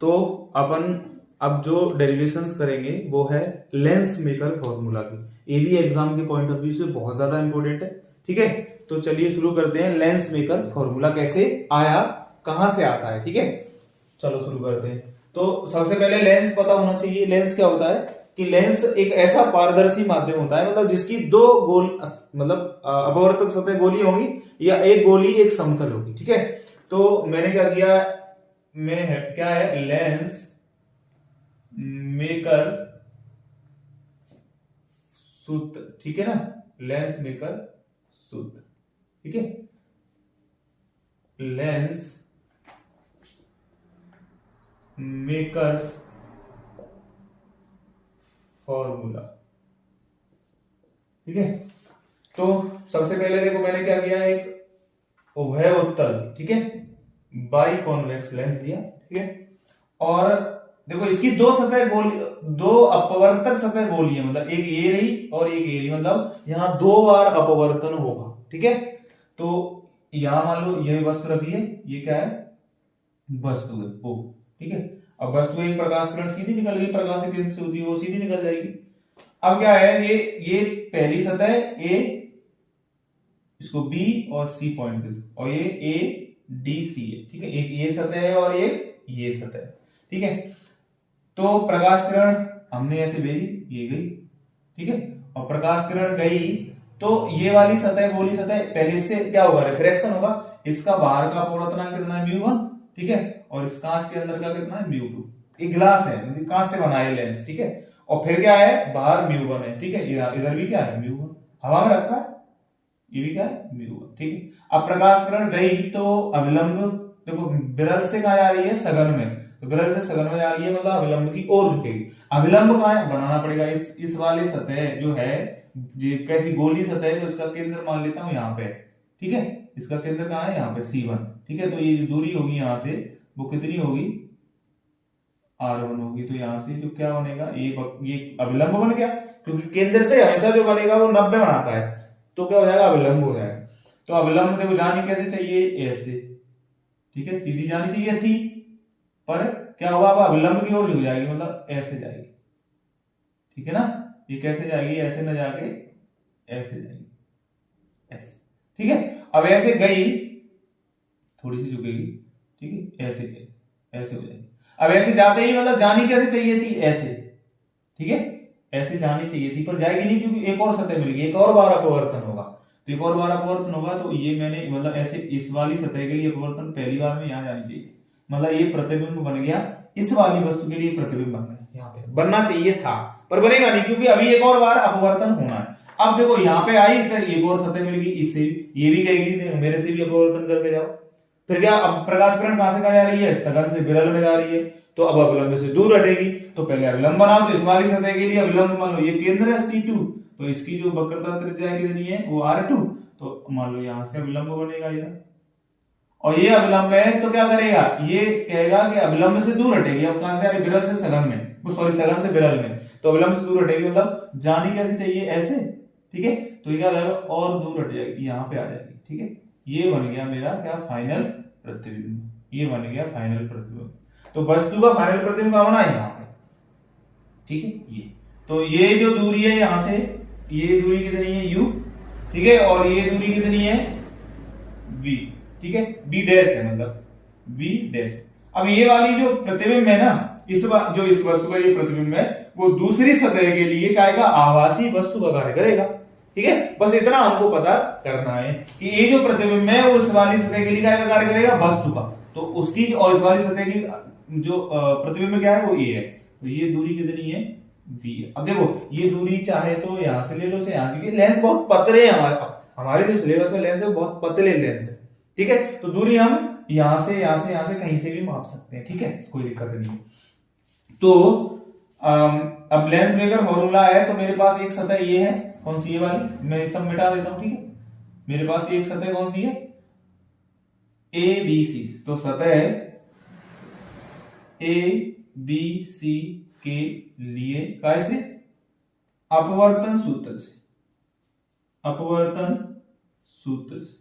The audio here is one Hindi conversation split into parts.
तो अपन अब जो डेरिवेशंस करेंगे वो है लेंस मेकर फॉर्मूला की। ये भी एग्जाम के पॉइंट ऑफ व्यू से बहुत ज्यादा इंपॉर्टेंट है। ठीक है, तो चलिए शुरू करते हैं। लेंस मेकर फॉर्मूला कैसे आया, कहां से आता है। ठीक है, चलो शुरू करते हैं। तो सबसे पहले लेंस पता होना चाहिए। लेंस क्या होता है कि लेंस एक ऐसा पारदर्शी माध्यम होता है, मतलब जिसकी दो गोल मतलब अपवर्तक सतह गोली होंगी या एक गोली एक समतल होगी। ठीक है, तो मैंने क्या किया, मैं क्या है लेंस मेकर सूत्र। ठीक है ना, लेंस मेकर सूत्र। ठीक है, लेंस मेकर्स फॉर्मूला। ठीक है, तो सबसे पहले देखो मैंने क्या किया, एक उभय उत्तल, ठीक है, बाई कॉन्वेक्स लेंस लिया। ठीक है, और देखो इसकी दो सतह गोली, दो अपवर्तक सतह गोली है, मतलब एक ये रही और एक ये रही, मतलब यहां दो बार अपवर्तन होगा। ठीक है, तो यहां मान लो यह वस्तु रखी है, ये क्या है, वस्तु है वो। ठीक है, अब वस्तु एक प्रकाश किरण सीधी निकल गई, प्रकाश केंद्र से होती है वो सीधी निकल जाएगी। अब क्या है, ये पहली सतह ए, इसको बी और सी पॉइंट दे दो, और ये ए डी सी है। ठीक है, एक ये सतह है और एक ये सतह है। ठीक है, तो प्रकाश किरण हमने ऐसे भेजी, ये गई। ठीक है, और प्रकाश किरण गई तो ये वाली सतह गोली सतह पहले से क्या होगा, रिफ्रैक्शन होगा। इसका बाहर का अपवर्तनांक कितना है, म्यू 1। ठीक है, और इस कांच के अंदर का कितना है, म्यू 2। ये ग्लास है, मतलब कांच से बना है लेंस। ठीक है, और फिर क्या है, बाहर म्यू 1 है। ठीक है, इधर भी क्या है, म्यू 1 हवा में रखा है, ये भी क्या है, म्यू 1। ठीक है, अब प्रकाश किरण गई तो अविलंब, देखो विरल से कहा जा रही है, सघन में, तो विरल से सघन में जा रही है, मतलब अविलंब की ओर झुकेगी। अविलंब कहां है, बनाना पड़ेगा इस वाली सतह जो है, कैसी गोली सतह है, तो इसका केंद्र मान लेता हूं यहाँ पे। ठीक है, इसका केंद्र कहां है, यहाँ पे C1। ठीक है, तो ये जो दूरी होगी यहां से वो कितनी होगी, R1 होगी। तो यहां से जो क्या बनेगा, ये अविलंब बन गया, क्योंकि केंद्र से हमेशा जो बनेगा वो 90 बनाता है, तो क्या हो जाएगा, अविलंब हो जाएगा। तो अविलंब देखो जानी कैसे चाहिए, ऐसे। ठीक है, सीधी जानी चाहिए थी, पर क्या हुआ, अब अविलंब की ओर झुक जाएगी, मतलब ऐसे जाएगी। ठीक है ना, ये कैसे जाएगी, ऐसे न जाके ऐसे जाएगी, ऐसे। ठीक है, अब ऐसे गई, थोड़ी सी झुकेगी। ठीक है, ऐसे गई, ऐसे हो जाएगी। अब ऐसे जाते ही मतलब जानी कैसे चाहिए थी, ऐसे। ठीक है, ऐसे जानी चाहिए थी, पर जाएगी नहीं, क्योंकि एक और सतह मिलेगी, एक और बार अपवर्तन होगा। तो एक और बार अपवर्तन होगा, तो ये मैंने मतलब ऐसे इस वाली सतह के लिए अपवर्तन पहली बार में यहां जानी चाहिए थी, मतलब ये प्रतिबिंब बन गया, इस वाली वस्तु के लिए प्रतिबिंब बन गया, यहाँ पे बनना चाहिए था, पर बनेगा नहीं, क्योंकि अभी एक और बार अपवर्तन होना है। अब देखो यहाँ पे आई तो एक और सतह मिलेगी, इससे ये भी कहेगी मेरे से भी अपवर्तन करके जाओ। फिर क्या, अब प्रकाश किरण कहां से कहां जा रही है, सघन से विरल में जा रही है, तो अब अविलंब से दूर हटेगी, तो पहले अविलंब बनाओ। तो इस वाली सतह के लिए अविलंब मान लो ये केंद्र है C2, तो इसकी जो वक्रता त्रिज्या कितनी है, वो R2। तो मान लो यहां से अविलंब बनेगा ये, और ये अविलंब है, तो क्या करेगा, ये कहेगा कि अविलंब से दूर हटेगी। अब कहां से आ रही, विरल से सघन में, वो सॉरी सघन से विरल में, तो अविलंब से दूर हटेगी, मतलब जानी कैसे चाहिए, ऐसे। ठीक है, तो ये क्या हो जाएगा, और दूर हट जाएगी, यहाँ पे आ जाएगी। ठीक है, ये बन गया मेरा क्या, फाइनल प्रतिबिंब। ये बन गया फाइनल प्रतिबिंब। तो वस्तु का फाइनल प्रतिबिंब बना है यहाँ पे। ठीक है, ये तो ये जो दूरी है यहां से, ये दूरी कितनी है, U। ठीक है, और ये दूरी कितनी है, V। ठीक है, B डैश है, मतलब V डैश। अब ये वाली जो प्रतिबिंब है ना, जो इस वस्तु का ये प्रतिबिंब है, वो दूसरी सतह के लिए क्या आएगा, आभासी वस्तु का कार्य करेगा। ठीक है, बस इतना हमको पता करना है कि ये जो प्रतिबिंब है वो इस वाली सतह के लिए क्या कार्य करेगा, वस्तु का। तो उसकी और इस वाली सतह की जो प्रतिबिंब क्या है, वो ये है। तो ये दूरी कितनी है, V। अब देखो ये दूरी चाहे तो यहां से ले लो, चाहे यहां से, लेंस बहुत पतले है, हमारे जो सिलेबस में लेंस है बहुत पतले लेंस है। ठीक है, तो दूरी हम यहां से यहां से यहां से कहीं से भी माप सकते हैं। ठीक है, कोई दिक्कत नहीं। तो अब लेंस मेकर फॉर्मूला है, तो मेरे पास एक सतह ये है, कौन सी, ये वाली, मैं सब मिटा देता हूं। ठीक है, मेरे पास एक सतह कौन सी है, ABC। तो सतह ABC के लिए कैसे, अपवर्तन सूत्र से, अपवर्तन सूत्र से।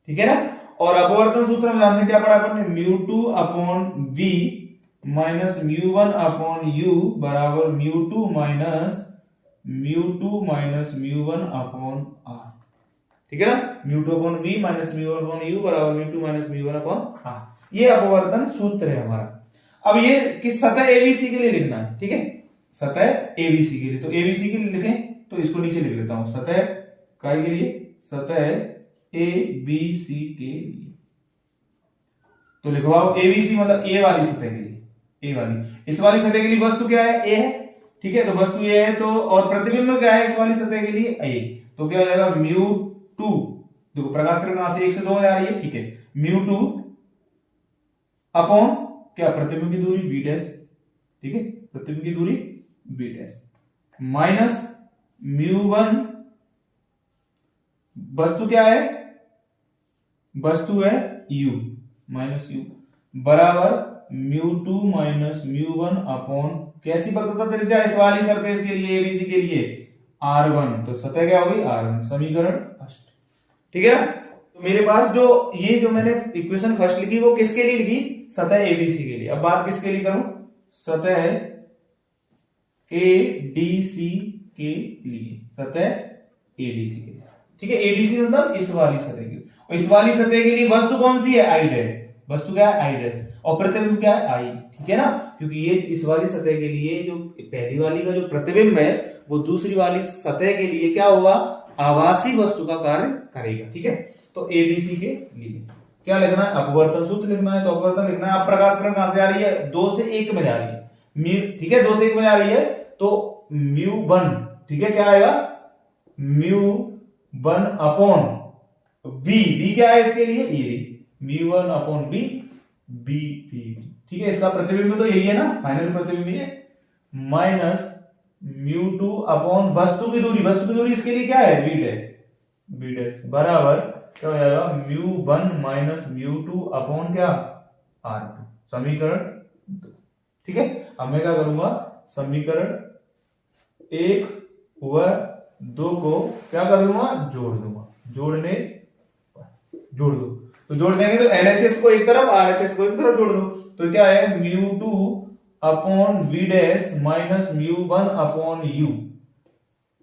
ठीक है ना, और अपवर्तन सूत्र में जानते क्या पढ़ा अपन ने, μ2/v minus mu one upon u बराबर mu two minus mu one upon r. ठीक है ना, mu two upon v minus mu one upon u बराबर mu two minus mu one upon r. ये अपवर्तन सूत्र है हमारा। अब ये किस सतह एबीसी के लिए लिखना है, ठीक है, सतह एबीसी के लिए। तो एबीसी के लिए लिखें तो इसको नीचे लिख लेता हूं, सतह काय के लिए, सतह एबीसी के लिए। तो लिखवाओ एबीसी मतलब ए वाली सतह के लिए, ए वाली। इस वाली सतह के लिए वस्तु क्या है, ए है, ठीक है, तो वस्तु ए है। तो और प्रतिबिंब क्या है इस वाली सतह के लिए, ए। तो क्या हो जाएगा म्यू2, देखो प्रकाश किरण यहां से 1 से 2 में आ रही है, ठीक है, म्यू2 अपॉन क्या, प्रतिबिंब की दूरी बी डैश, ठीक है, प्रतिबिंब की दूरी बी डैश माइनस म्यू1, वस्तु क्या है, वस्तु है u माइनस यू बराबर म्यू2 माइनस म्यू1 अपॉन कैसी वक्रता त्रिज्या इस वाली सरफेस के लिए एबीसी के लिए, r1। तो सतह क्या होगी, r1, समीकरण फर्स्ट। ठीक है ना, तो मेरे पास जो ये जो मैंने इक्वेशन फर्स्ट लिखी वो किसके लिए लिखी, सतह एबीसी के लिए। अब बात किसके लिए करूं, सतह एडीसी के लिए, सतह एडीसी के लिए। ठीक है, एडीसी मतलब इस वाली सतह के लिए। और इस वाली सतह के लिए वस्तु कौन सी है, आई डैश, वस्तु क्या है, आई डैश, और प्रतिबिंब क्या है, आई। ठीक है ना, क्योंकि ये इस वाली सतह के लिए जो पहली वाली का जो प्रतिबिंब है वो दूसरी वाली सतह के लिए क्या होगा, आभासी वस्तु का कार्य करेगा। ठीक है, तो एडीसी के लिए क्या लिखना है, अपवर्तन सूत्र लिखना है, अपवर्तन लिखना है। अब प्रकाश किरण कहां से आ रही है, 2 से 1 में जा रही है, ठीक है, 2 से 1 में जा रही है। तो म्यू1, ठीक है, क्या आएगा, म्यू1 अपॉन वी क्या है इसके लिए, ये म्यू1 अपॉन वी, बी वी। ठीक है, इसका प्रतिबिंब तो यही है ना, फाइनल प्रतिबिंब ये, माइनस म्यू2 अपॉन वस्तु की दूरी, वस्तु की दूरी इसके लिए क्या है, बी डैश, बी डैश बराबर क्या हो जाएगा, म्यू1 माइनस म्यू2 अपॉन क्या, r2, समीकरण 2। ठीक है, अब मैं क्या करूंगा, समीकरण 1 व 2 को क्या कर दूंगा, जोड़ दूंगा, जोड़ दो। तो जोड़ देंगे तो LHS को एक तरफ, RHS को एक तरफ जोड़ दो। तो क्या है, mu two upon v dash minus mu one upon u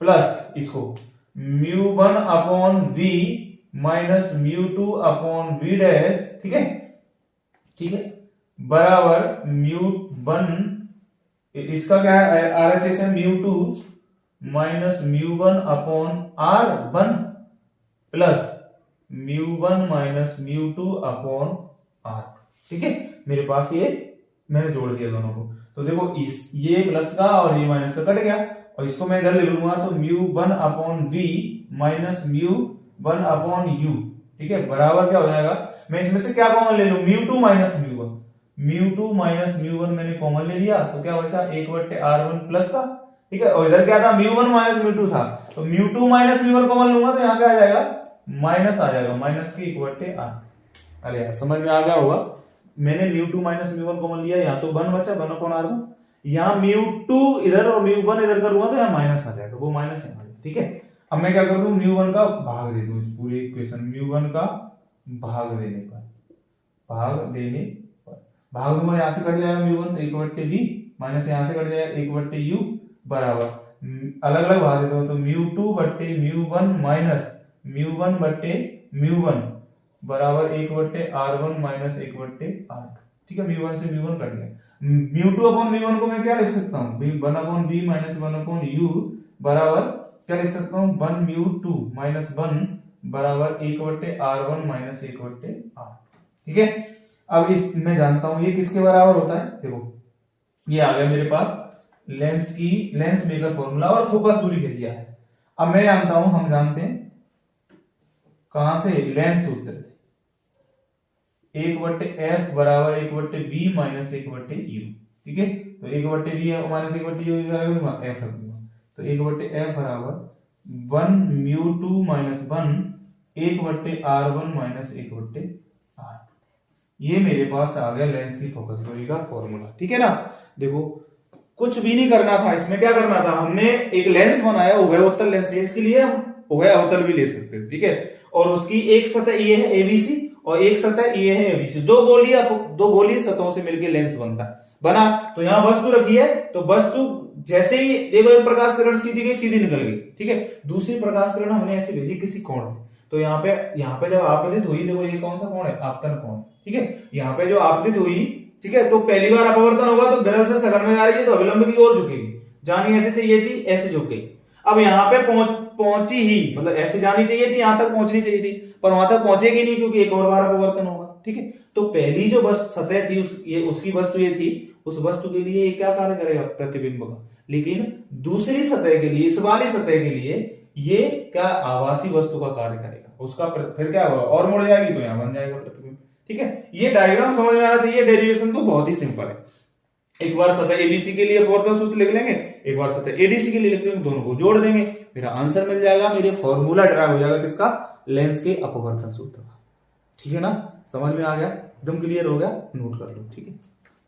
plus इसको mu one upon v minus mu two upon v dash. ठीक है, ठीक है, बराबर म्यू1, इसका क्या है, RHS है mu two minus mu one upon r1 plus mu one minus mu two upon r। ठीक है, मेरे पास ये मैंने जोड़ दिया दोनों को। तो देखो इस ये प्लस का और ये माइनस का कट गया, और इसको मैं इधर लिख लूंगा तो mu one upon v minus mu one upon u. ठीक है, बराबर क्या हो जाएगा, मैं इसमें से क्या कॉमन ले लूं, म्यू2 माइनस म्यू1, म्यू2 माइनस म्यू1 मैंने कॉमन ले लिया, तो क्या बचा 1/r1 प्लस का। ठीक है, और इधर क्या था, म्यू1 माइनस म्यू2 था, तो म्यू2 माइनस म्यू1 कॉमन लूंगा तो यहाँ क्या आ जाएगा, माइनस आ जाएगा, माइनस के 1/r। अरे यार समझ में आ गया होगा, मैंने म्यू2 माइनस म्यू1 कॉमन लिया, यहाँ तो 1 बचा, 1/r1, यहाँ म्यू2 इधर और म्यू1 इधर करूंगा तो यहाँ माइनस आ जाएगा, वो माइनस है। ठीक है, अब मैं क्या कर दूं, म्यू1 का भाग दे दूं इस पूरे इक्वेशन, म्यू1 का भाग देने पर, भाग दूंगा, यहाँ से कट जाएगा म्यू1 तो 1/v माइनस यहाँ से कट जाएगा 1/u बराबर अलग अलग भाग देता हूं तो म्यू2 बट्टे म्यू1 माइनस म्यू1 बट्टे म्यू1 बराबर 1/r1 माइनस 1/r। ठीक है, म्यू1 से म्यू1 कट गया, म्यू2 अपॉन म्यू1 को मैं क्या लिख सकता हूँ, 1/v माइनस 1/u बराबर क्या लिख सकता हूँ, 1 म्यू2 माइनस 1 बराबर 1/r1 माइनस 1/r। ठीक है, अब इस मैं जानता हूं ये किसके बराबर होता है, देखो ये आ गया मेरे पास लेंस मेकर फॉर्मूला और फोकस दूरी के दिया है। अब मैं जानता हूं, हम जानते हैं कहां से, लेंस सूत्र से, 1/f बराबर 1/v माइनस 1/u। ठीक है, तो 1/v माइनस 1/u f रख दूंगा, तो 1/f बराबर 1 म्यू2 माइनस 1 1/r1 माइनस 1/r। ये मेरे पास आ गया लेंस की फोकस दूरी का फॉर्मूला। ठीक है ना, देखो कुछ भी नहीं करना था इसमें, क्या करना था, हमने एक लेंस बनाया, उभयोत्तल लेंस है, इसके लिए हम उभय अवतल भी ले सकते हैं। ठीक है, और उसकी एक सतह ये है एबीसी और एक सतह ये है एबीसी, दो गोलीय सतहों से मिलकर लेंस बनता है। बना। तो यहां वस्तु रखी है, तो वस्तु जैसे ही देखो एक प्रकाश किरण सीधी गई, सीधी निकल गई, ठीक है। दूसरी प्रकाश किरण हमने ऐसे भेजी किसी कोण पे, तो यहाँ पे जब आपतित हुई, देखो ये कौन सा कोण है, आपतन कोण, ठीक है। यहाँ पे जो आपतित हुई, ठीक है, तो पहली बार अपवर्तन होगा तो विरल से सघन में जा रही है, तो अभिलंब की ओर झुकेगी, जानी ऐसे चाहिए थी, ऐसे झुक गई। अब यहाँ पे पहुंची ही, मतलब ऐसे जानी चाहिए थी, यहां तक पहुंचनी चाहिए थी, पर वहां तक पहुंचेगी नहीं क्योंकि एक और बार अपवर्तन होगा, ठीक है। तो पहली जो सतह थी उसकी वस्तु ये थी, उस वस्तु के लिए ये क्या कार्य करेगा, प्रतिबिंब का। लेकिन दूसरी सतह के लिए, इस वाली सतह के लिए ये क्या, आभासी वस्तु का कार्य करेगा, उसका फिर क्या होगा, और मुड़ जाएगी तो यहां बन जाएगा प्रतिबिंब, ठीक है। ये डायग्राम समझ में आना चाहिए, डेरिवेशन तो बहुत ही सिंपल है। एक बार सतह एबीसी के लिए अपवर्तन सूत्र लिख लेंगे, एक बार सतह एडीसी के लिए लिख लेंगे, दोनों को जोड़ देंगे, मेरा आंसर मिल जाएगा, मेरे फॉर्मूला ड्राइव हो जाएगा किसका, लेंस के अपवर्तन सूत्र का, ठीक है ना। समझ में आ गया, एकदम क्लियर हो गया, नोट कर लो, ठीक है।